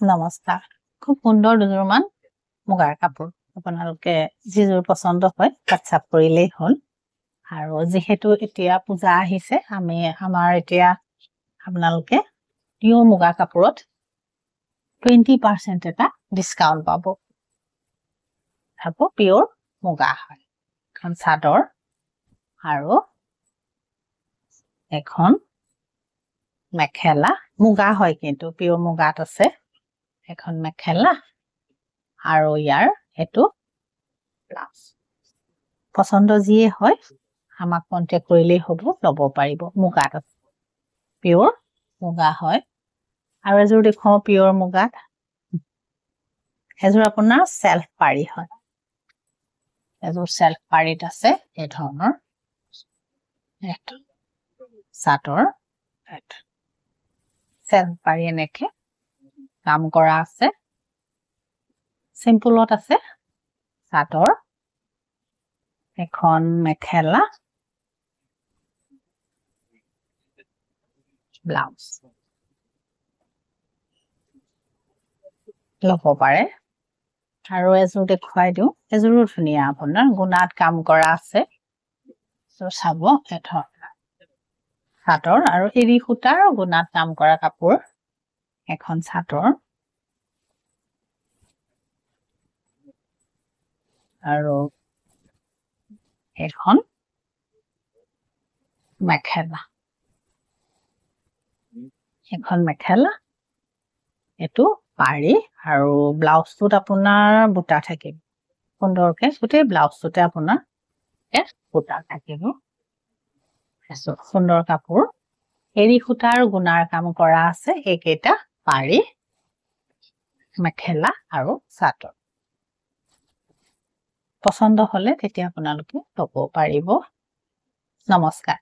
নমস্কাৰ খুব সুন্দৰ দুযোৰমান মুগাৰ কাপোৰ আপোনালোকে যিযোৰ পছন্দ হয় WhatsApp কৰিলেই হ'ল আৰু যেহেতু এতিয়া পূজা আহিছে আমাৰ এতিয়া আপোনালোকে পিয়ৰ মুগা কাপোৰত 20% এটা ডিসকাউন্ট পাব পিয়ৰ মুগা হয় এখন চাদৰ আৰু এখন মেখেলা মুগা হয় কিন্তু পিয়ৰ মুগাত আছে এখন মেখেলা আৰু ইয়াৰ এটো ব্লাউজ পছন্দ যিয়ে হয় আমাক কন্টাক্ট কৰিলেই হ'ব লব পাৰিব মুগাত পিয়ৰ মুগা হয় আৰু এযোৰ দেখো পিয়ৰ মুগাত এযোৰ আপোনাৰ সেলফ পাৰি হয় এযোৰ সেলফ পাৰিত আছে এই ধৰণৰ এটা চাদৰ এটা সেলফ পাৰি এনেকে কাম কৰা আছে সিম্পলত আছে চাদৰ এখন মেখেলা ব্লাউজ লব পাৰে আৰু এযোৰ দেখুৱাই দিও এযোৰো ধুনিয়া আপোনাৰ গুণাত কাম কৰা আছে সো চাব এটা চাদৰ আৰু এৰি সূতাৰ গুণাত কাম কৰা কাপোৰ এখন চাদৰ আৰু এখন মেখেলা এটো পাৰি আৰু ব্লাউজটোত আপোনাৰ বুটা থাকিব সুন্দৰকে গোটেই ব্লাউজটোতে আপোনাৰ বুটা থাকিব এসো সুন্দৰ কাপোৰ এৰি সূতাৰ গুণাৰ কাম কৰা আছে এইকেইটা পাৰি মেখেলা আৰু চাদৰ পছন্দ হলে তেতিয়া আপোনালোকে লব পাৰিব নমস্কাৰ